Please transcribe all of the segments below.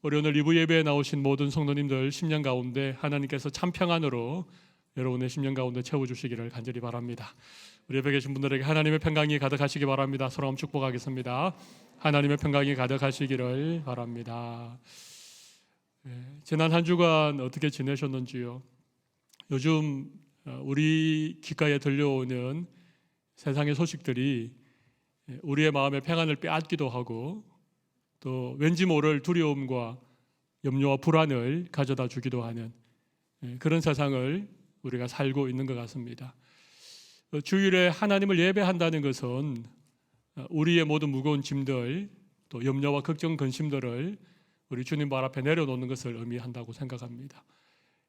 우리 오늘 2부 예배에 나오신 모든 성도님들 심령 가운데 하나님께서 참 평안으로 여러분의 심령 가운데 채워주시기를 간절히 바랍니다. 우리 옆에 계신 분들에게 하나님의 평강이 가득하시기 바랍니다. 서로 축복하겠습니다. 하나님의 평강이 가득하시기를 바랍니다. 지난 한 주간 어떻게 지내셨는지요? 요즘 우리 귓가에 들려오는 세상의 소식들이 우리의 마음의 평안을 빼앗기도 하고 또 왠지 모를 두려움과 염려와 불안을 가져다 주기도 하는 그런 세상을 우리가 살고 있는 것 같습니다. 주일에 하나님을 예배한다는 것은 우리의 모든 무거운 짐들 또 염려와 걱정 근심들을 우리 주님 발 앞에 내려놓는 것을 의미한다고 생각합니다.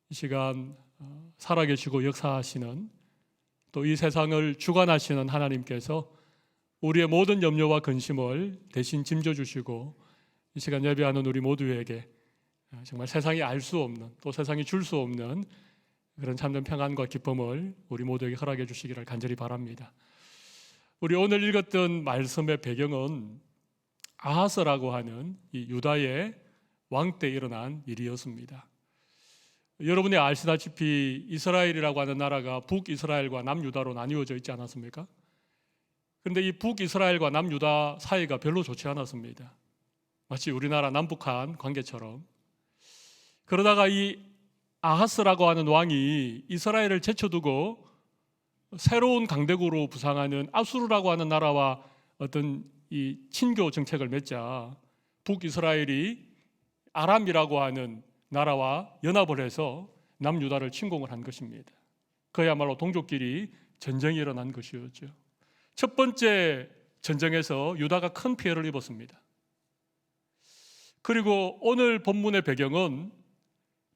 이 시간 살아계시고 역사하시는 또 이 세상을 주관하시는 하나님께서 우리의 모든 염려와 근심을 대신 짐져 주시고 이 시간 예배하는 우리 모두에게 정말 세상이 알 수 없는 또 세상이 줄 수 없는 그런 참된 평안과 기쁨을 우리 모두에게 허락해 주시기를 간절히 바랍니다. 우리 오늘 읽었던 말씀의 배경은 아하스라고 하는 이 유다의 왕 때 일어난 일이었습니다. 여러분이 아시다시피 이스라엘이라고 하는 나라가 북이스라엘과 남유다로 나뉘어져 있지 않았습니까? 그런데 이 북이스라엘과 남유다 사이가 별로 좋지 않았습니다. 마치 우리나라 남북한 관계처럼. 그러다가 이 아하스라고 하는 왕이 이스라엘을 제쳐두고 새로운 강대국으로 부상하는 아수르라고 하는 나라와 어떤 이 친교 정책을 맺자 북이스라엘이 아람이라고 하는 나라와 연합을 해서 남유다를 침공을 한 것입니다. 그야말로 동족끼리 전쟁이 일어난 것이었죠. 첫 번째 전쟁에서 유다가 큰 피해를 입었습니다. 그리고 오늘 본문의 배경은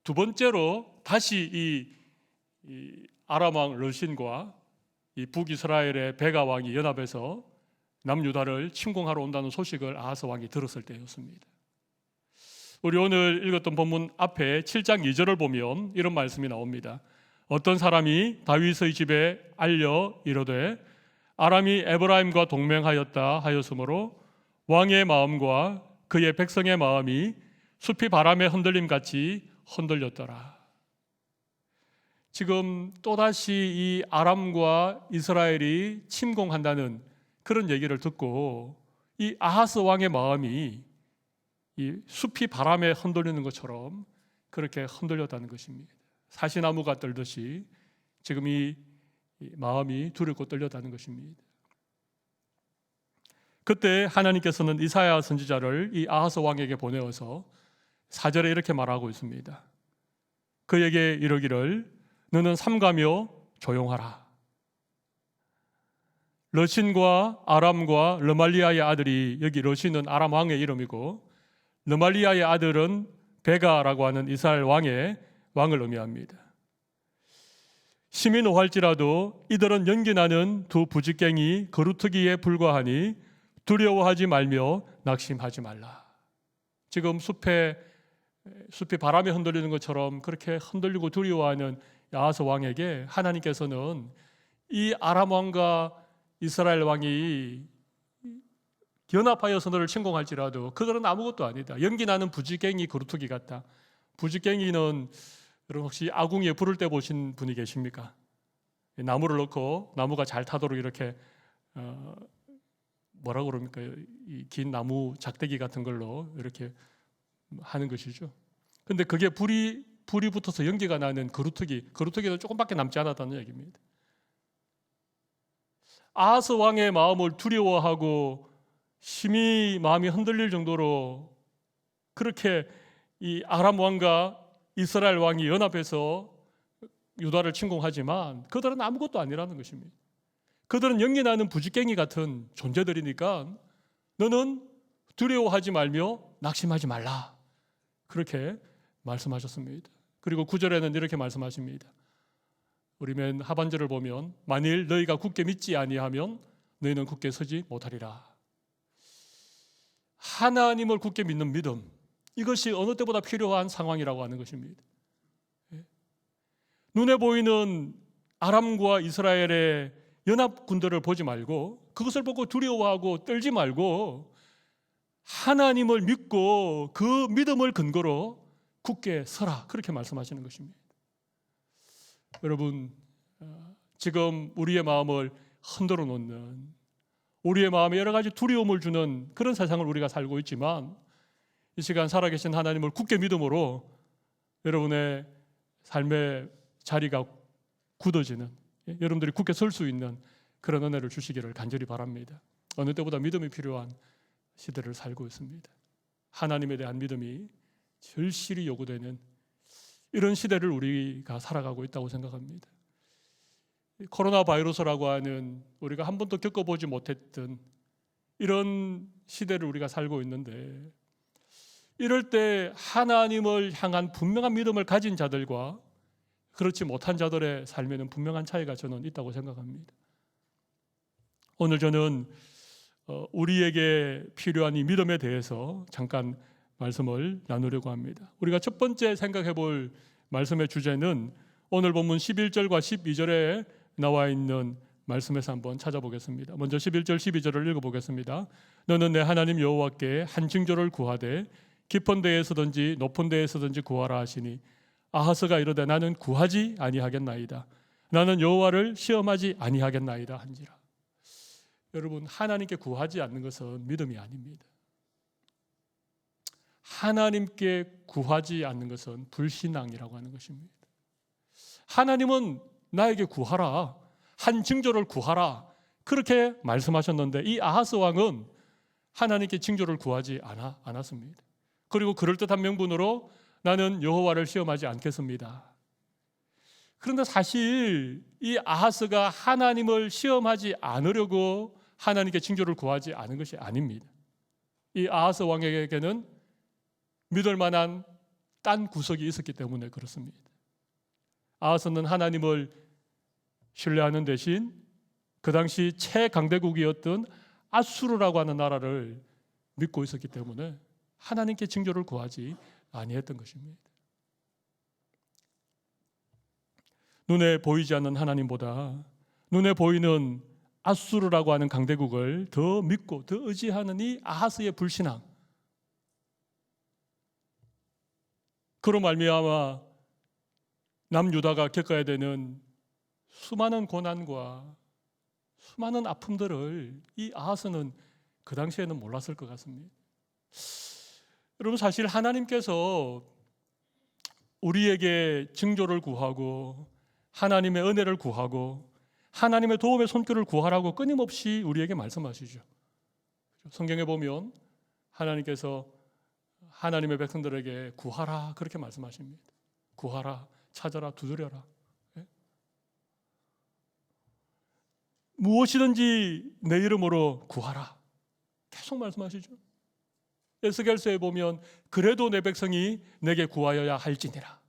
두 번째로 다시 이 아람 왕 르신과 이 북이스라엘의 베가 왕이 연합해서 남유다를 침공하러 온다는 소식을 아하스 왕이 들었을 때였습니다. 우리 오늘 읽었던 본문 앞에 7장 2절을 보면 이런 말씀이 나옵니다. 어떤 사람이 다윗의 집에 알려 이르되 아람이 에브라임과 동맹하였다 하였으므로 왕의 마음과 그의 백성의 마음이 숲이 바람에 흔들림같이 흔들렸더라. 지금 또다시 이 아람과 이스라엘이 침공한다는 그런 얘기를 듣고 이 아하스 왕의 마음이 이 숲이 바람에 흔들리는 것처럼 그렇게 흔들렸다는 것입니다. 사시나무가 떨듯이 지금 이 마음이 두렵고 떨렸다는 것입니다. 그때 하나님께서는 이사야 선지자를 이 아하스 왕에게 보내어서 4절에 이렇게 말하고 있습니다. 그에게 이르기를 너는 삼가며 조용하라. 르신과 아람과 르말리아의 아들이, 여기 르신은 아람 왕의 이름이고 르말리아의 아들은 베가라고 하는 이스라엘 왕을 의미합니다. 심히 노할지라도 이들은 연기나는 두 부직갱이 거루트기에 불과하니 두려워하지 말며 낙심하지 말라. 지금 숲이 바람에 흔들리는 것처럼 그렇게 흔들리고 두려워하는 아하스 왕에게 하나님께서는 이 아람 왕과 이스라엘 왕이 연합하여서 너를 침공할지라도 그들은 아무것도 아니다. 연기나는 부직갱이 거루트기 같다. 부직갱이는 여러분 혹시 아궁이에 불을 때 보신 분이 계십니까? 나무를 넣고 나무가 잘 타도록 이렇게 뭐라고 그럽니까? 이 긴 나무 작대기 같은 걸로 이렇게 하는 것이죠. 근데 그게 불이 붙어서 연기가 나는 거루트기는 조금밖에 남지 않았다는 얘기입니다. 아하스 왕의 마음을 두려워하고 심히 마음이 흔들릴 정도로 그렇게 이 아람 왕과 이스라엘 왕이 연합해서 유다를 침공하지만 그들은 아무것도 아니라는 것입니다. 그들은 연기나는 부직갱이 같은 존재들이니까 너는 두려워하지 말며 낙심하지 말라. 그렇게 말씀하셨습니다. 그리고 9절에는 이렇게 말씀하십니다. 우리 맨 하반절을 보면 만일 너희가 굳게 믿지 아니하면 너희는 굳게 서지 못하리라. 하나님을 굳게 믿는 믿음, 이것이 어느 때보다 필요한 상황이라고 하는 것입니다. 눈에 보이는 아람과 이스라엘의 연합군들을 보지 말고 그것을 보고 두려워하고 떨지 말고 하나님을 믿고 그 믿음을 근거로 굳게 서라, 그렇게 말씀하시는 것입니다. 여러분, 지금 우리의 마음을 흔들어 놓는, 우리의 마음에 여러 가지 두려움을 주는 그런 세상을 우리가 살고 있지만, 이 시간 살아계신 하나님을 굳게 믿음으로 여러분의 삶의 자리가 굳어지는, 여러분들이 굳게 설 수 있는 그런 은혜를 주시기를 간절히 바랍니다. 어느 때보다 믿음이 필요한 시대를 살고 있습니다. 하나님에 대한 믿음이 절실히 요구되는 이런 시대를 우리가 살아가고 있다고 생각합니다. 코로나 바이러스라고 하는 우리가 한 번도 겪어보지 못했던 이런 시대를 우리가 살고 있는데, 이럴 때 하나님을 향한 분명한 믿음을 가진 자들과 그렇지 못한 자들의 삶에는 분명한 차이가 저는 있다고 생각합니다. 오늘 저는 우리에게 필요한 이 믿음에 대해서 잠깐 말씀을 나누려고 합니다. 우리가 첫 번째 생각해 볼 말씀의 주제는 오늘 본문 11절과 12절에 나와 있는 말씀에서 한번 찾아보겠습니다. 먼저 11절 12절을 읽어보겠습니다. 너는 내 하나님 여호와께 한 징조를 구하되 깊은 데에서든지 높은 데에서든지 구하라 하시니 아하스가 이르되 나는 구하지 아니하겠나이다. 나는 여호와를 시험하지 아니하겠나이다 한지라. 여러분, 하나님께 구하지 않는 것은 믿음이 아닙니다. 하나님께 구하지 않는 것은 불신앙이라고 하는 것입니다. 하나님은 나에게 구하라, 한 징조를 구하라, 그렇게 말씀하셨는데 이 아하스 왕은 하나님께 징조를 구하지 않았습니다. 그리고 그럴듯한 명분으로 나는 여호와를 시험하지 않겠습니다. 그런데 사실 이 아하스가 하나님을 시험하지 않으려고 하나님께 징조를 구하지 않은 것이 아닙니다. 이 아하스 왕에게는 믿을 만한 딴 구석이 있었기 때문에 그렇습니다. 아하스는 하나님을 신뢰하는 대신 그 당시 최강대국이었던 아수르라고 하는 나라를 믿고 있었기 때문에 하나님께 징조를 구하지 아니했던 것입니다. 눈에 보이지 않는 하나님보다 눈에 보이는 아수르라고 하는 강대국을 더 믿고 더 의지하는 이 아하스의 불신앙, 그로 말미암아 남유다가 겪어야 되는 수많은 고난과 수많은 아픔들을 이 아하스는 그 당시에는 몰랐을 것 같습니다. 여러분, 사실 하나님께서 우리에게 징조를 구하고 하나님의 은혜를 구하고 하나님의 도움의 손길을 구하라고 끊임없이 우리에게 말씀하시죠. 성경에 보면 하나님께서 하나님의 백성들에게 구하라, 그렇게 말씀하십니다. 구하라, 찾아라, 두드려라. 무엇이든지 내 이름으로 구하라, 계속 말씀하시죠. 에스겔서에 보면 그래도 내 백성이 내게 구하여야 할지니라.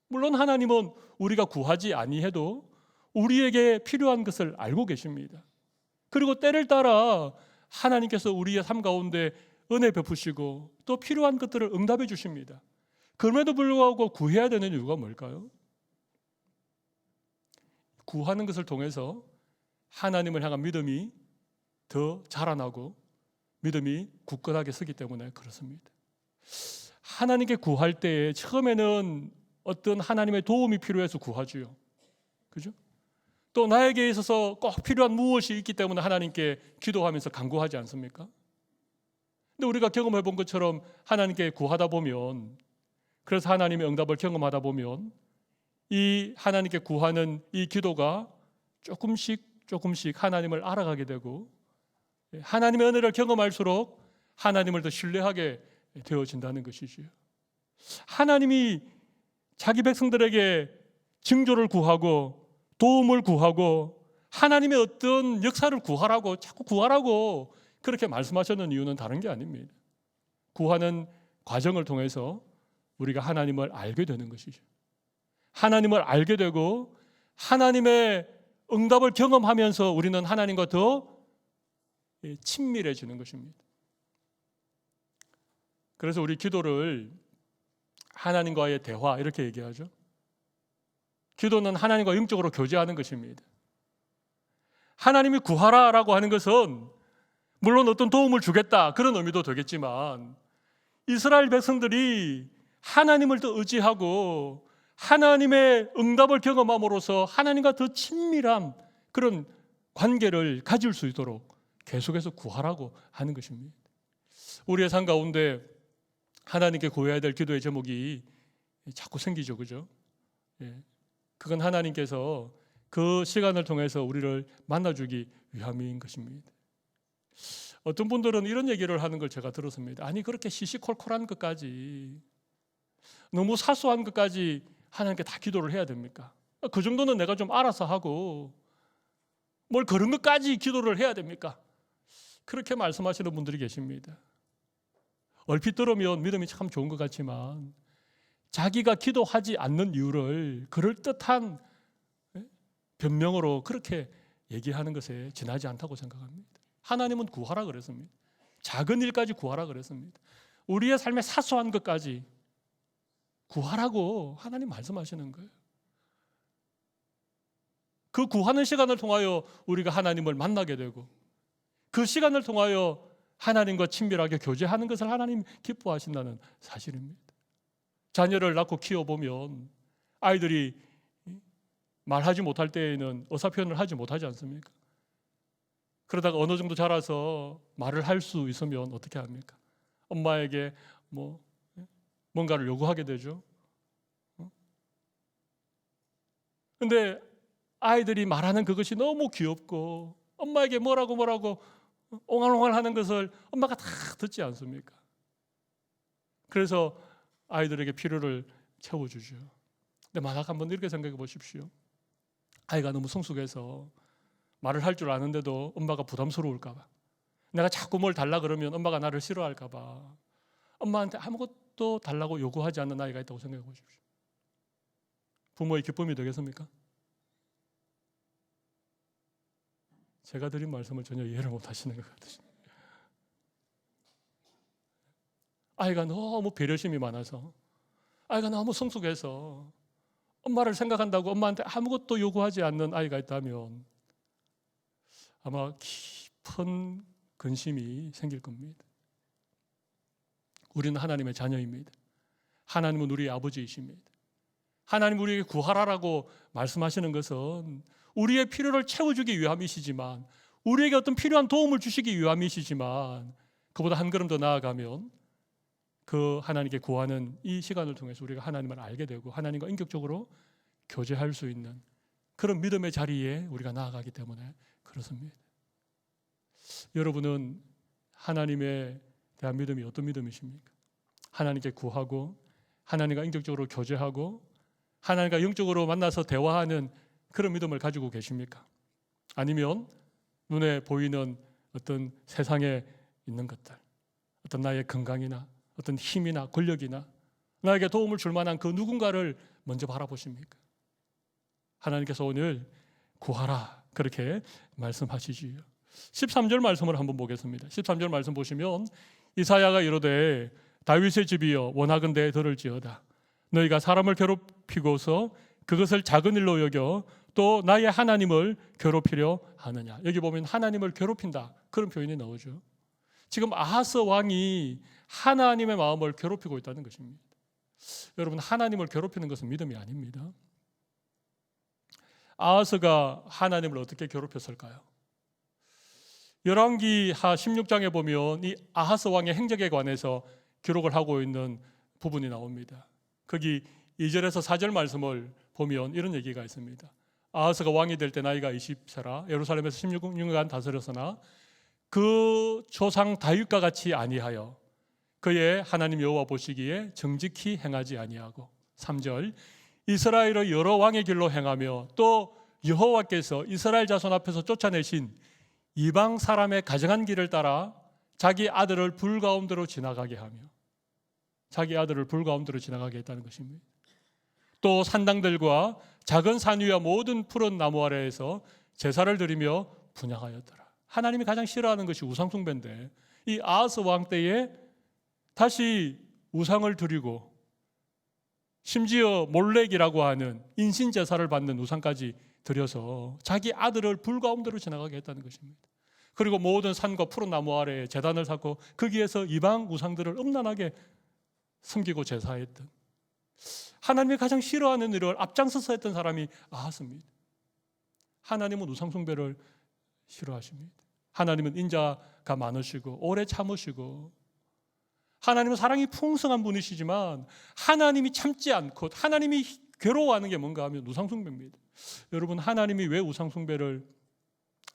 물론 하나님은 우리가 구하지 아니해도 우리에게 필요한 것을 알고 계십니다. 그리고 때를 따라 하나님께서 우리의 삶 가운데 은혜 베푸시고 또 필요한 것들을 응답해 주십니다. 그럼에도 불구하고 구해야 되는 이유가 뭘까요? 구하는 것을 통해서 하나님을 향한 믿음이 더 자라나고 믿음이 굳건하게 서기 때문에 그렇습니다. 하나님께 구할 때에 처음에는 어떤 하나님의 도움이 필요해서 구하지요. 그죠? 또 나에게 있어서 꼭 필요한 무엇이 있기 때문에 하나님께 기도하면서 간구하지 않습니까? 근데 우리가 경험해 본 것처럼 하나님께 구하다 보면, 그래서 하나님의 응답을 경험하다 보면 이 하나님께 구하는 이 기도가 조금씩 하나님을 알아가게 되고 하나님의 은혜를 경험할수록 하나님을 더 신뢰하게 되어진다는 것이지요. 하나님이 자기 백성들에게 징조를 구하고 도움을 구하고 하나님의 어떤 역사를 구하라고, 자꾸 구하라고 그렇게 말씀하셨는 이유는 다른 게 아닙니다. 구하는 과정을 통해서 우리가 하나님을 알게 되는 것이죠. 하나님을 알게 되고 하나님의 응답을 경험하면서 우리는 하나님과 더 친밀해지는 것입니다. 그래서 우리 기도를 하나님과의 대화, 이렇게 얘기하죠. 기도는 하나님과 영적으로 교제하는 것입니다. 하나님이 구하라라고 하는 것은 물론 어떤 도움을 주겠다 그런 의미도 되겠지만 이스라엘 백성들이 하나님을 더 의지하고 하나님의 응답을 경험함으로써 하나님과 더 친밀한 그런 관계를 가질 수 있도록 계속해서 구하라고 하는 것입니다. 우리의 삶 가운데 하나님께 구해야 될 기도의 제목이 자꾸 생기죠, 그죠? 그건 하나님께서 그 시간을 통해서 우리를 만나주기 위함인 것입니다. 어떤 분들은 이런 얘기를 하는 걸 제가 들었습니다. 아니 그렇게 시시콜콜한 것까지 너무 사소한 것까지 하나님께 다 기도를 해야 됩니까? 그 정도는 내가 좀 알아서 하고 뭘 그런 것까지 기도를 해야 됩니까? 그렇게 말씀하시는 분들이 계십니다. 얼핏 들으면 믿음이 참 좋은 것 같지만 자기가 기도하지 않는 이유를 그럴듯한 변명으로 그렇게 얘기하는 것에 지나지 않다고 생각합니다. 하나님은 구하라 그랬습니다. 작은 일까지 구하라 그랬습니다. 우리의 삶의 사소한 것까지 구하라고 하나님 말씀하시는 거예요. 그 구하는 시간을 통하여 우리가 하나님을 만나게 되고 그 시간을 통하여 하나님과 친밀하게 교제하는 것을 하나님 기뻐하신다는 사실입니다. 자녀를 낳고 키워보면 아이들이 말하지 못할 때에는 의사표현을 하지 못하지 않습니까? 그러다가 어느 정도 자라서 말을 할 수 있으면 어떻게 합니까? 엄마에게 뭔가를 요구하게 되죠. 근데 아이들이 말하는 그것이 너무 귀엽고 엄마에게 뭐라고 옹알옹알 하는 것을 엄마가 다 듣지 않습니까? 그래서 아이들에게 필요를 채워주죠. 근데 만약 한번 이렇게 생각해 보십시오. 아이가 너무 성숙해서 말을 할 줄 아는데도 엄마가 부담스러울까 봐, 내가 자꾸 뭘 달라 그러면 엄마가 나를 싫어할까 봐 엄마한테 아무것도 달라고 요구하지 않는 아이가 있다고 생각해 보십시오. 부모의 기쁨이 되겠습니까? 제가 드린 말씀을 전혀 이해를 못 하시는 것 같으십니다. 아이가 너무 배려심이 많아서, 아이가 너무 성숙해서 엄마를 생각한다고 엄마한테 아무것도 요구하지 않는 아이가 있다면 아마 깊은 근심이 생길 겁니다. 우리는 하나님의 자녀입니다. 하나님은 우리의 아버지이십니다. 하나님 우리에게 구하라라고 말씀하시는 것은 우리의 필요를 채워주기 위함이시지만, 우리에게 어떤 필요한 도움을 주시기 위함이시지만, 그보다 한 걸음 더 나아가면 그 하나님께 구하는 이 시간을 통해서 우리가 하나님을 알게 되고 하나님과 인격적으로 교제할 수 있는 그런 믿음의 자리에 우리가 나아가기 때문에 그렇습니다. 여러분은 하나님에 대한 믿음이 어떤 믿음이십니까? 하나님께 구하고 하나님과 인격적으로 교제하고 하나님과 영적으로 만나서 대화하는 그런 믿음을 가지고 계십니까? 아니면 눈에 보이는 어떤 세상에 있는 것들, 어떤 나의 건강이나 어떤 힘이나 권력이나 나에게 도움을 줄 만한 그 누군가를 먼저 바라보십니까? 하나님께서 오늘 구하라 그렇게 말씀하시지요. 13절 말씀을 한번 보겠습니다. 13절 말씀 보시면 이사야가 이르되 다윗의 집이여 원하건대 들을지어다. 너희가 사람을 괴롭히고서 그것을 작은 일로 여겨 또 나의 하나님을 괴롭히려 하느냐. 여기 보면 하나님을 괴롭힌다 그런 표현이 나오죠. 지금 아하스 왕이 하나님의 마음을 괴롭히고 있다는 것입니다. 여러분, 하나님을 괴롭히는 것은 믿음이 아닙니다. 아하스가 하나님을 어떻게 괴롭혔을까요? 열왕기하 16장에 보면 이 아하스 왕의 행적에 관해서 기록을 하고 있는 부분이 나옵니다. 거기 2절에서 4절 말씀을 보면 이런 얘기가 있습니다. 아하스가 왕이 될 때 나이가 20세라 예루살렘에서 16년간 다스렸으나 그 조상 다윗과 같이 아니하여 그의 하나님 여호와 보시기에 정직히 행하지 아니하고, 3절 이스라엘의 여러 왕의 길로 행하며 또 여호와께서 이스라엘 자손 앞에서 쫓아내신 이방 사람의 가정한 길을 따라 자기 아들을 불 가운데로 지나가게 하며, 자기 아들을 불 가운데로 지나가게 했다는 것입니다. 또 산당들과 작은 산 위와 모든 푸른 나무 아래에서 제사를 드리며 분향하였더라. 하나님이 가장 싫어하는 것이 우상 숭배인데 이 아하스 왕 때에 다시 우상을 드리고 심지어 몰렉이라고 하는 인신 제사를 받는 우상까지 드려서 자기 아들을 불 가운데로 지나가게 했다는 것입니다. 그리고 모든 산과 푸른 나무 아래에 제단을 쌓고 거기에서 이방 우상들을 음란하게 섬기고 제사했던, 하나님이 가장 싫어하는 일을 앞장서서 했던 사람이 아하스입니다. 하나님은 우상 숭배를 싫어하십니다. 하나님은 인자가 많으시고 오래 참으시고, 하나님은 사랑이 풍성한 분이시지만 하나님이 참지 않고 하나님이 괴로워하는 게 뭔가 하면 우상 숭배입니다. 여러분, 하나님이 왜 우상 숭배를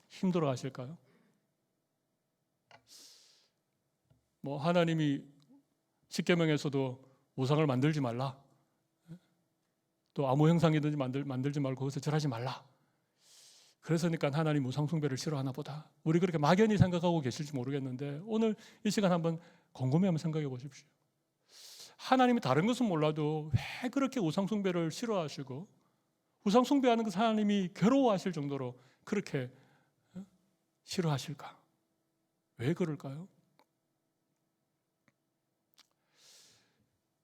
힘들어 하실까요? 하나님이 십계명에서도 우상을 만들지 말라, 또 아무 형상이든지 만들지 말고 그것을 절하지 말라, 그래서니까 하나님 우상 숭배를 싫어하나 보다, 우리 그렇게 막연히 생각하고 계실지 모르겠는데 오늘 이 시간 한번 곰곰이 한번 생각해 보십시오. 하나님이 다른 것은 몰라도 왜 그렇게 우상 숭배를 싫어하시고 우상 숭배하는 것을 하나님이 괴로워하실 정도로 그렇게 싫어하실까? 왜 그럴까요?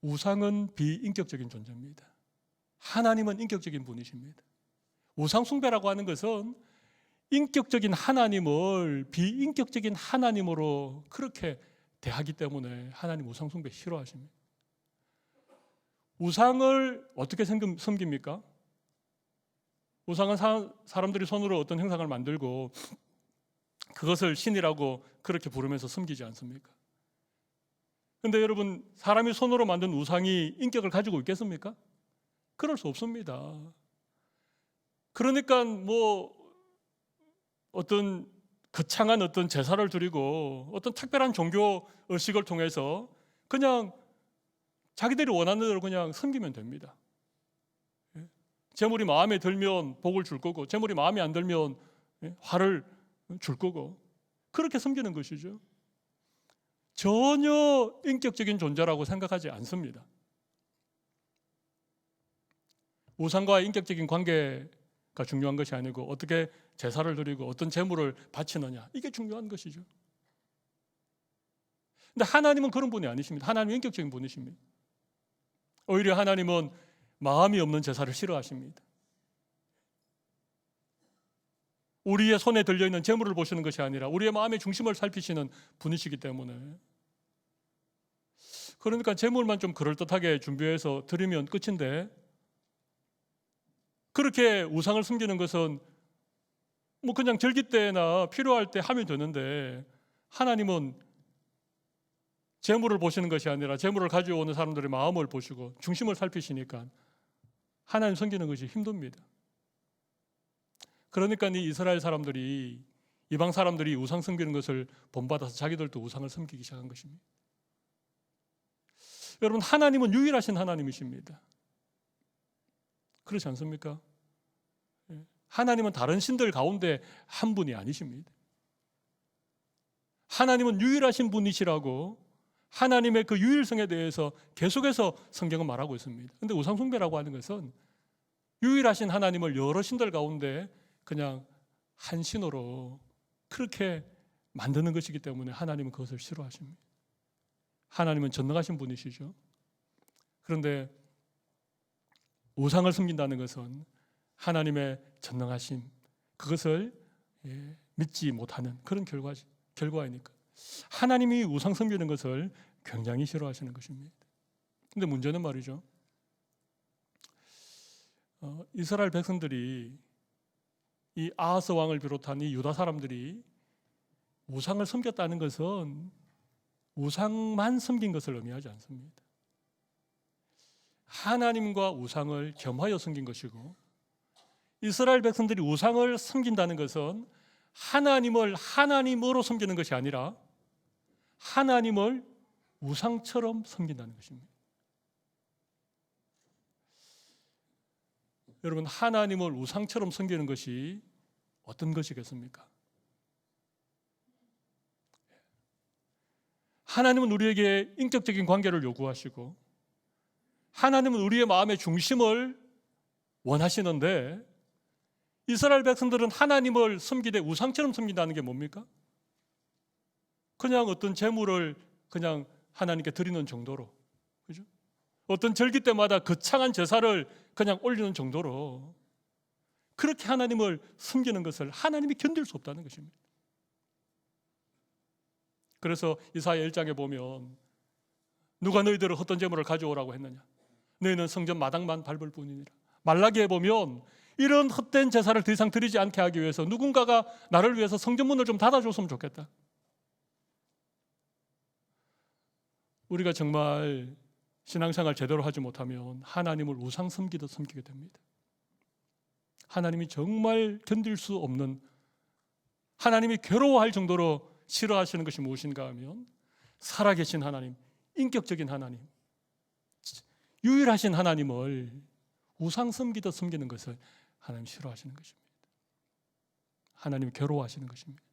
우상은 비인격적인 존재입니다. 하나님은 인격적인 분이십니다. 우상 숭배라고 하는 것은 인격적인 하나님을 비인격적인 하나님으로 그렇게 대하기 때문에 하나님 우상 숭배 싫어하십니다. 우상을 어떻게 섬깁니까? 우상은 사람들이 손으로 어떤 형상을 만들고 그것을 신이라고 그렇게 부르면서 섬기지 않습니까? 그런데 여러분, 사람이 손으로 만든 우상이 인격을 가지고 있겠습니까? 그럴 수 없습니다. 그러니까 어떤 거창한 어떤 제사를 드리고 어떤 특별한 종교 의식을 통해서 그냥 자기들이 원하는 대로 그냥 섬기면 됩니다. 재물이 마음에 들면 복을 줄 거고, 재물이 마음에 안 들면 화를 줄 거고, 그렇게 섬기는 것이죠. 전혀 인격적인 존재라고 생각하지 않습니다. 우상과 인격적인 관계가 중요한 것이 아니고 어떻게 제사를 드리고 어떤 재물을 바치느냐, 이게 중요한 것이죠. 근데 하나님은 그런 분이 아니십니다. 하나님은 인격적인 분이십니다. 오히려 하나님은 마음이 없는 제사를 싫어하십니다. 우리의 손에 들려있는 재물을 보시는 것이 아니라 우리의 마음의 중심을 살피시는 분이시기 때문에, 그러니까 재물만 좀 그럴듯하게 준비해서 드리면 끝인데, 그렇게 우상을 섬기는 것은 그냥 절기 때나 필요할 때 하면 되는데, 하나님은 재물을 보시는 것이 아니라 재물을 가져오는 사람들의 마음을 보시고 중심을 살피시니까 하나님 섬기는 것이 힘듭니다. 그러니까 이 이스라엘 사람들이, 이방 사람들이 우상 섬기는 것을 본받아서 자기들도 우상을 섬기기 시작한 것입니다. 여러분, 하나님은 유일하신 하나님이십니다. 그렇지 않습니까? 하나님은 다른 신들 가운데 한 분이 아니십니다. 하나님은 유일하신 분이시라고 하나님의 그 유일성에 대해서 계속해서 성경은 말하고 있습니다. 그런데 우상 숭배라고 하는 것은 유일하신 하나님을 여러 신들 가운데 그냥 한 신으로 그렇게 만드는 것이기 때문에 하나님은 그것을 싫어하십니다. 하나님은 전능하신 분이시죠. 그런데 우상을 섬긴다는 것은 하나님의 전능하심, 그것을 믿지 못하는 그런 결과이니까 하나님이 우상 섬기는 것을 굉장히 싫어하시는 것입니다. 그런데 문제는 말이죠, 이스라엘 백성들이, 이 아하스 왕을 비롯한 이 유다 사람들이 우상을 섬겼다는 것은 우상만 섬긴 것을 의미하지 않습니다. 하나님과 우상을 겸하여 섬긴 것이고, 이스라엘 백성들이 우상을 섬긴다는 것은 하나님을 하나님으로 섬기는 것이 아니라 하나님을 우상처럼 섬긴다는 것입니다. 여러분, 하나님을 우상처럼 섬기는 것이 어떤 것이겠습니까? 하나님은 우리에게 인격적인 관계를 요구하시고 하나님은 우리의 마음의 중심을 원하시는데, 이스라엘 백성들은 하나님을 섬기되 우상처럼 섬긴다는 게 뭡니까? 그냥 어떤 제물을 그냥 하나님께 드리는 정도로, 그죠? 어떤 절기 때마다 거창한 제사를 그냥 올리는 정도로 그렇게 하나님을 섬기는 것을 하나님이 견딜 수 없다는 것입니다. 그래서 이사야 1장에 보면 누가 너희들을 헛된 재물을 가져오라고 했느냐? 너희는 성전 마당만 밟을 뿐이니라. 말라기에 보면 이런 헛된 제사를 더 이상 드리지 않게 하기 위해서 누군가가 나를 위해서 성전문을 좀 닫아줬으면 좋겠다. 우리가 정말 신앙생활 제대로 하지 못하면 하나님을 우상 섬기듯 섬기게 됩니다. 하나님이 정말 견딜 수 없는, 하나님이 괴로워할 정도로 싫어하시는 것이 무엇인가 하면 살아계신 하나님, 인격적인 하나님, 유일하신 하나님을 우상 섬기듯 섬기는 것을 하나님 싫어하시는 것입니다. 하나님이 괴로워하시는 것입니다.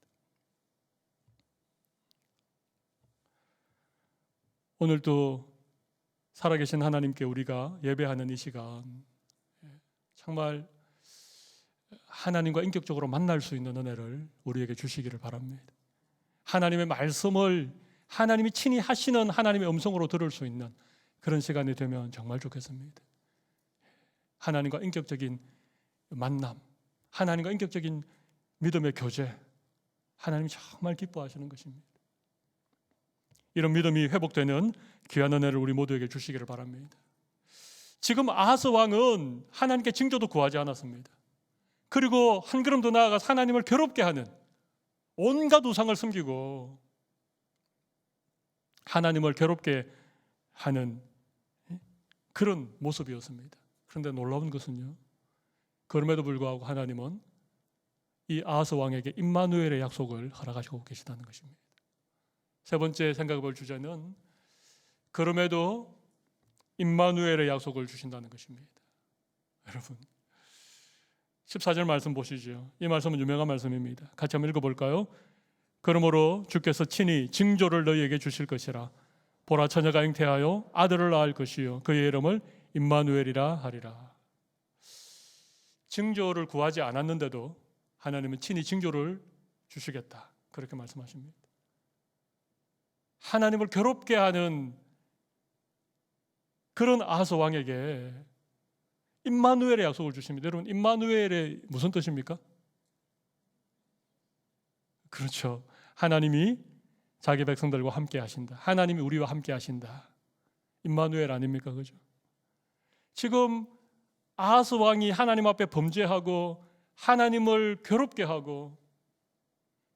오늘도 살아계신 하나님께 우리가 예배하는 이 시간 정말 하나님과 인격적으로 만날 수 있는 은혜를 우리에게 주시기를 바랍니다. 하나님의 말씀을 하나님이 친히 하시는 하나님의 음성으로 들을 수 있는 그런 시간이 되면 정말 좋겠습니다. 하나님과 인격적인 만남, 하나님과 인격적인 믿음의 교제, 하나님이 정말 기뻐하시는 것입니다. 이런 믿음이 회복되는 귀한 은혜를 우리 모두에게 주시기를 바랍니다. 지금 아하스 왕은 하나님께 징조도 구하지 않았습니다. 그리고 한 걸음 더 나아가서 하나님을 괴롭게 하는 온갖 우상을 섬기고 하나님을 괴롭게 하는 그런 모습이었습니다. 그런데 놀라운 것은요, 그럼에도 불구하고 하나님은 이 아하스 왕에게 임마누엘의 약속을 허락하시고 계시다는 것입니다. 세 번째 생각해 볼 주제는 그럼에도 임마누엘의 약속을 주신다는 것입니다. 여러분 14절 말씀 보시죠. 이 말씀은 유명한 말씀입니다. 같이 한번 읽어볼까요? 그러므로 주께서 친히 징조를 너희에게 주실 것이라. 보라, 처녀가 잉태하여 아들을 낳을 것이요 그의 이름을 임마누엘이라 하리라. 징조를 구하지 않았는데도 하나님은 친히 징조를 주시겠다, 그렇게 말씀하십니다. 하나님을 괴롭게 하는 그런 아하스 왕에게 임마누엘의 약속을 주십니다. 여러분, 임마누엘의 무슨 뜻입니까? 그렇죠. 하나님이 자기 백성들과 함께 하신다. 하나님이 우리와 함께 하신다. 임마누엘 아닙니까? 그죠? 지금 아하스 왕이 하나님 앞에 범죄하고 하나님을 괴롭게 하고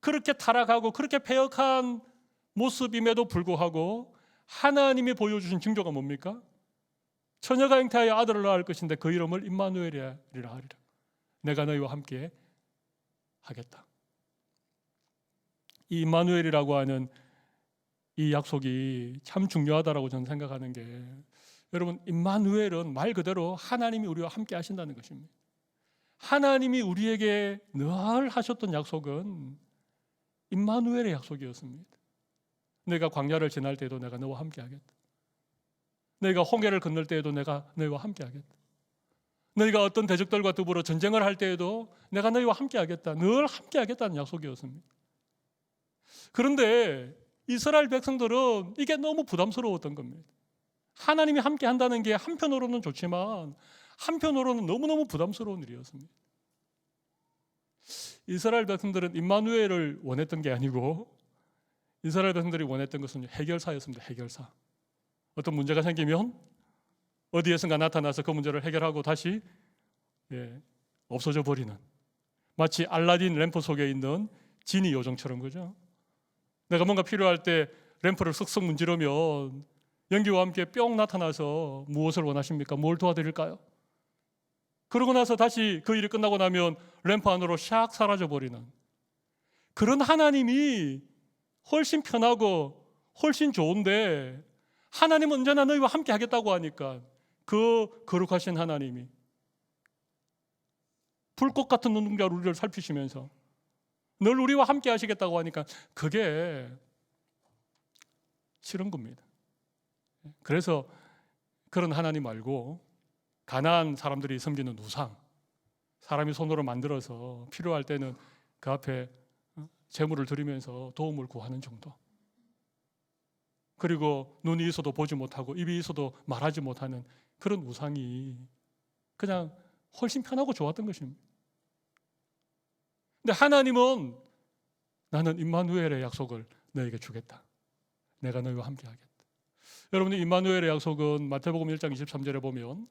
그렇게 타락하고 그렇게 패역한 모습임에도 불구하고 하나님이 보여주신 징조가 뭡니까? 처녀가 잉태하여 아들을 낳을 것인데 그 이름을 임마누엘이라 하리라. 내가 너희와 함께 하겠다. 이 임마누엘이라고 하는 이 약속이 참 중요하다라고 저는 생각하는 게, 여러분, 임마누엘은 말 그대로 하나님이 우리와 함께 하신다는 것입니다. 하나님이 우리에게 늘 하셨던 약속은 임마누엘의 약속이었습니다. 내가 광야를 지날 때에도 내가 너와 함께 하겠다. 너희가 홍해를 건널 때에도 내가 너희와 함께 하겠다. 너희가 어떤 대적들과 더불어 전쟁을 할 때에도 내가 너희와 함께 하겠다. 늘 함께 하겠다는 약속이었습니다. 그런데 이스라엘 백성들은 이게 너무 부담스러웠던 겁니다. 하나님이 함께 한다는 게 한편으로는 좋지만 한편으로는 너무너무 부담스러운 일이었습니다. 이스라엘 백성들은 임마누엘을 원했던 게 아니고 이스라엘 백성들이 원했던 것은 해결사였습니다. 해결사. 어떤 문제가 생기면 어디에선가 나타나서 그 문제를 해결하고 다시 없어져 버리는, 마치 알라딘 램프 속에 있는 지니 요정처럼, 그죠? 내가 뭔가 필요할 때 램프를 쓱쓱 문지르면 연기와 함께 뿅 나타나서 무엇을 원하십니까? 뭘 도와드릴까요? 그러고 나서 다시 그 일이 끝나고 나면 램프 안으로 샥 사라져 버리는 그런 하나님이 훨씬 편하고 훨씬 좋은데, 하나님은 언제나 너희와 함께 하겠다고 하니까 그 거룩하신 하나님이 불꽃 같은 눈동자로 우리를 살피시면서 늘 우리와 함께 하시겠다고 하니까 그게 싫은 겁니다. 그래서 그런 하나님 말고 가나안 사람들이 섬기는 우상, 사람이 손으로 만들어서 필요할 때는 그 앞에 제물을 드리면서 도움을 구하는 정도, 그리고 눈이 있어도 보지 못하고 입이 있어도 말하지 못하는 그런 우상이 그냥 훨씬 편하고 좋았던 것입니다. 근데 하나님은 나는 임마누엘의 약속을 너에게 주겠다. 내가 너희와 함께 하겠다. 여러분들 임마누엘의 약속은 마태복음 1장 23절에 보면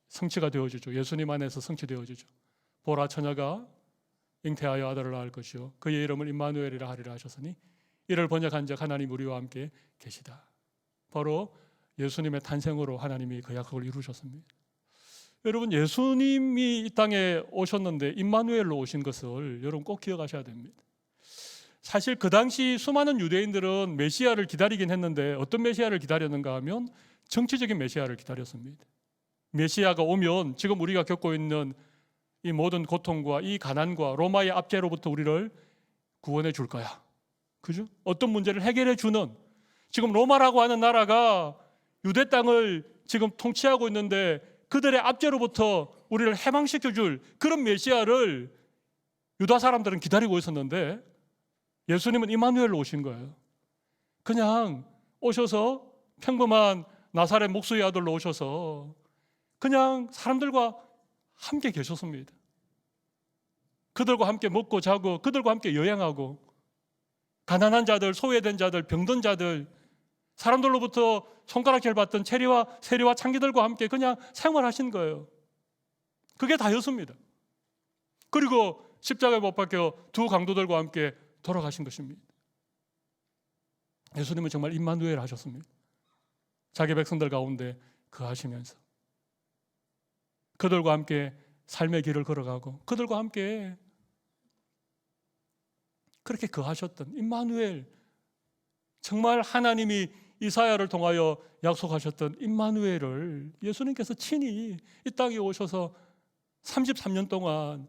성취가 되어지죠. 예수님 안에서 성취되어지죠. 보라 처녀가 잉태하여 아들을 낳을 것이요 그의 이름을 임마누엘이라 하리라 하셨으니 이를 번역한즉 하나님 우리와 함께 계시다. 바로 예수님의 탄생으로 하나님이 그 약속을 이루셨습니다. 여러분 예수님이 이 땅에 오셨는데 임마누엘로 오신 것을 여러분 꼭 기억하셔야 됩니다. 사실 그 당시 수많은 유대인들은 메시아를 기다리긴 했는데 어떤 메시아를 기다렸는가 하면 정치적인 메시아를 기다렸습니다. 메시아가 오면 지금 우리가 겪고 있는 이 모든 고통과 이 가난과 로마의 압제로부터 우리를 구원해 줄 거야. 그죠? 어떤 문제를 해결해 주는, 지금 로마라고 하는 나라가 유대 땅을 지금 통치하고 있는데 그들의 압제로부터 우리를 해방시켜 줄 그런 메시아를 유다 사람들은 기다리고 있었는데 예수님은 임마누엘로 오신 거예요. 그냥 오셔서 평범한 나사렛 목수의 아들로 오셔서 그냥 사람들과 함께 계셨습니다. 그들과 함께 먹고 자고 그들과 함께 여행하고 가난한 자들, 소외된 자들, 병든 자들, 사람들로부터 손가락질 받던 세리와 창기들과 함께 그냥 생활하신 거예요. 그게 다였습니다. 그리고 십자가에 못 박혀 두 강도들과 함께 돌아가신 것입니다. 예수님은 정말 임마누엘 하셨습니다. 자기 백성들 가운데 거하시면서 그들과 함께 삶의 길을 걸어가고 그들과 함께 그렇게 거하셨던 임마누엘, 정말 하나님이 이사야를 통하여 약속하셨던 임마누엘을 예수님께서 친히 이 땅에 오셔서 33년 동안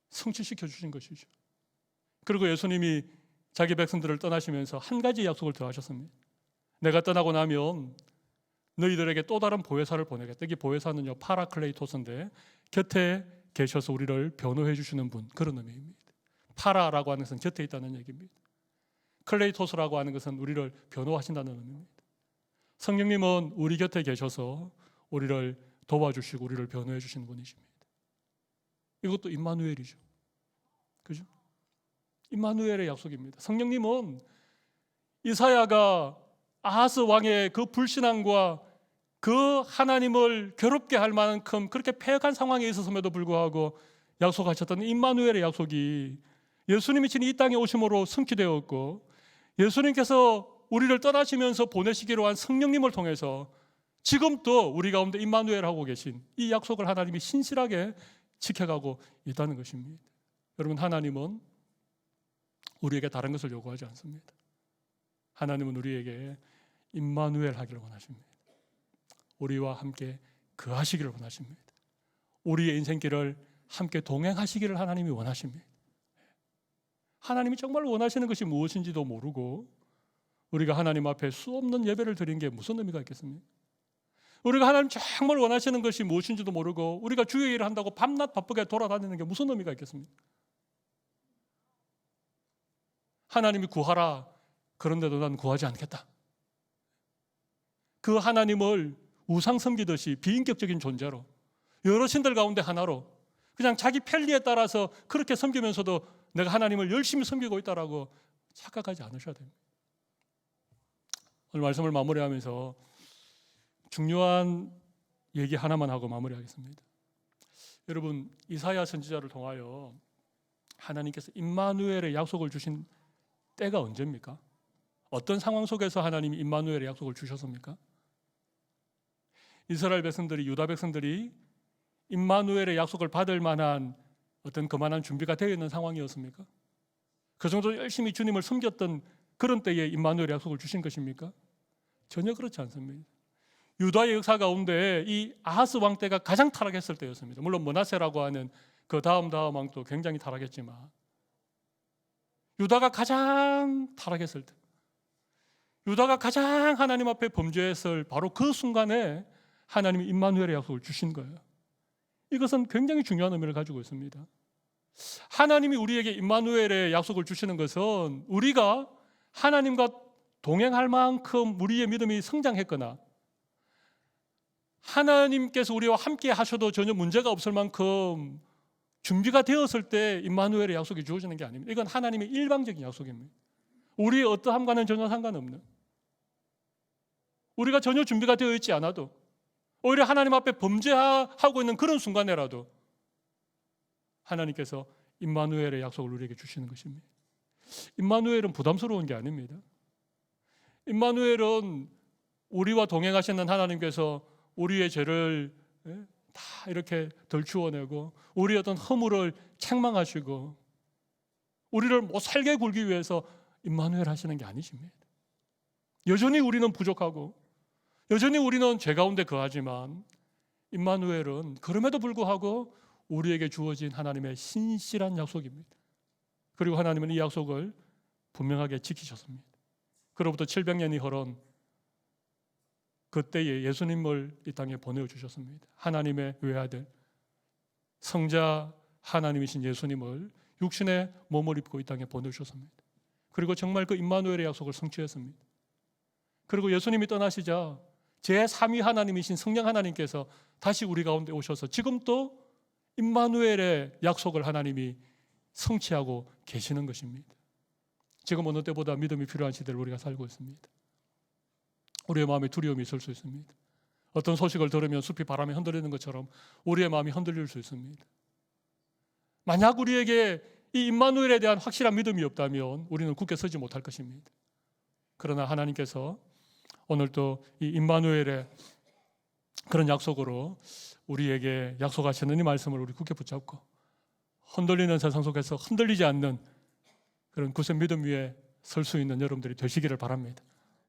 성취시켜 주신 것이죠. 그리고 예수님이 자기 백성들을 떠나시면서 한 가지 약속을 더 하셨습니다. 내가 떠나고 나면 너희들에게 또 다른 보혜사를 보내겠다. 이 보혜사는요 파라클레이토스인데 곁에 계셔서 우리를 변호해 주시는 분, 그런 의미입니다. 파라라고 하는 것은 곁에 있다는 얘기입니다. 클레이토스라고 하는 것은 우리를 변호하신다는 의미입니다. 성령님은 우리 곁에 계셔서 우리를 도와주시고 우리를 변호해 주시는 분이십니다. 이것도 임마누엘이죠. 그죠? 임마누엘의 약속입니다. 성령님은 이사야가 아하스 왕의 그 불신앙과 그 하나님을 괴롭게 할 만큼 그렇게 패역한 상황에 있었음에도 불구하고 약속하셨던 임마누엘의 약속이 예수님이 친히 이 땅에 오심으로 성취되었고, 예수님께서 우리를 떠나시면서 보내시기로 한 성령님을 통해서 지금 또 우리 가운데 임마누엘 하고 계신 이 약속을 하나님이 신실하게 지켜가고 있다는 것입니다. 여러분, 하나님은 우리에게 다른 것을 요구하지 않습니다. 하나님은 우리에게 임마누엘 하기를 원하십니다. 우리와 함께 거하시기를 원하십니다. 우리의 인생길을 함께 동행하시기를 하나님이 원하십니다. 하나님이 정말 원하시는 것이 무엇인지도 모르고 우리가 하나님 앞에 수없는 예배를 드린 게 무슨 의미가 있겠습니까? 우리가 하나님 정말 원하시는 것이 무엇인지도 모르고 우리가 주의 일을 한다고 밤낮 바쁘게 돌아다니는 게 무슨 의미가 있겠습니까? 하나님이 구하라, 그런데도 난 구하지 않겠다. 그 하나님을 우상 섬기듯이 비인격적인 존재로 여러 신들 가운데 하나로 그냥 자기 편리에 따라서 그렇게 섬기면서도 내가 하나님을 열심히 섬기고 있다라고 착각하지 않으셔야 됩니다. 오늘 말씀을 마무리하면서 중요한 얘기 하나만 하고 마무리하겠습니다. 여러분, 이사야 선지자를 통하여 하나님께서 임마누엘의 약속을 주신 때가 언제입니까? 어떤 상황 속에서 하나님이 임마누엘의 약속을 주셨습니까? 이스라엘 백성들이, 유다 백성들이 임마누엘의 약속을 받을 만한 어떤 그만한 준비가 되어 있는 상황이었습니까? 그 정도 열심히 주님을 섬겼던 그런 때에 임마누엘의 약속을 주신 것입니까? 전혀 그렇지 않습니다. 유다의 역사 가운데 이 아하스 왕 때가 가장 타락했을 때였습니다. 물론 므낫세라고 하는 그 다음 왕도 굉장히 타락했지만 유다가 가장 타락했을 때, 유다가 가장 하나님 앞에 범죄했을 바로 그 순간에 하나님이 임마누엘의 약속을 주신 거예요. 이것은 굉장히 중요한 의미를 가지고 있습니다. 하나님이 우리에게 임마누엘의 약속을 주시는 것은 우리가 하나님과 동행할 만큼 우리의 믿음이 성장했거나 하나님께서 우리와 함께 하셔도 전혀 문제가 없을 만큼 준비가 되었을 때 임마누엘의 약속이 주어지는 게 아닙니다. 이건 하나님의 일방적인 약속입니다. 우리의 어떠함과는 전혀 상관없는, 우리가 전혀 준비가 되어 있지 않아도 오히려 하나님 앞에 범죄하고 있는 그런 순간에라도 하나님께서 임마누엘의 약속을 우리에게 주시는 것입니다. 임마누엘은 부담스러운 게 아닙니다. 임마누엘은 우리와 동행하시는 하나님께서 우리의 죄를 다 이렇게 덜추어내고 우리의 어떤 허물을 책망하시고 우리를 못 살게 굴기 위해서 임마누엘 하시는 게 아니십니다. 여전히 우리는 부족하고 여전히 우리는 죄 가운데 거하지만 임마누엘은 그럼에도 불구하고 우리에게 주어진 하나님의 신실한 약속입니다. 그리고 하나님은 이 약속을 분명하게 지키셨습니다. 그로부터 700년이 흐른 그때에 예수님을 이 땅에 보내주셨습니다. 하나님의 외아들, 성자 하나님이신 예수님을 육신의 몸을 입고 이 땅에 보내주셨습니다. 그리고 정말 그 임마누엘의 약속을 성취했습니다. 그리고 예수님이 떠나시자 제3위 하나님이신 성령 하나님께서 다시 우리 가운데 오셔서 지금 또 임마누엘의 약속을 하나님이 성취하고 계시는 것입니다. 지금 어느 때보다 믿음이 필요한 시대를 우리가 살고 있습니다. 우리의 마음에 두려움이 있을 수 있습니다. 어떤 소식을 들으면 숲이 바람에 흔들리는 것처럼 우리의 마음이 흔들릴 수 있습니다. 만약 우리에게 이 임마누엘에 대한 확실한 믿음이 없다면 우리는 굳게 서지 못할 것입니다. 그러나 하나님께서 오늘도 이 임마누엘의 그런 약속으로 우리에게 약속하시는 이 말씀을 우리 굳게 붙잡고 흔들리는 세상 속에서 흔들리지 않는 그런 굳은 믿음 위에 설 수 있는 여러분들이 되시기를 바랍니다.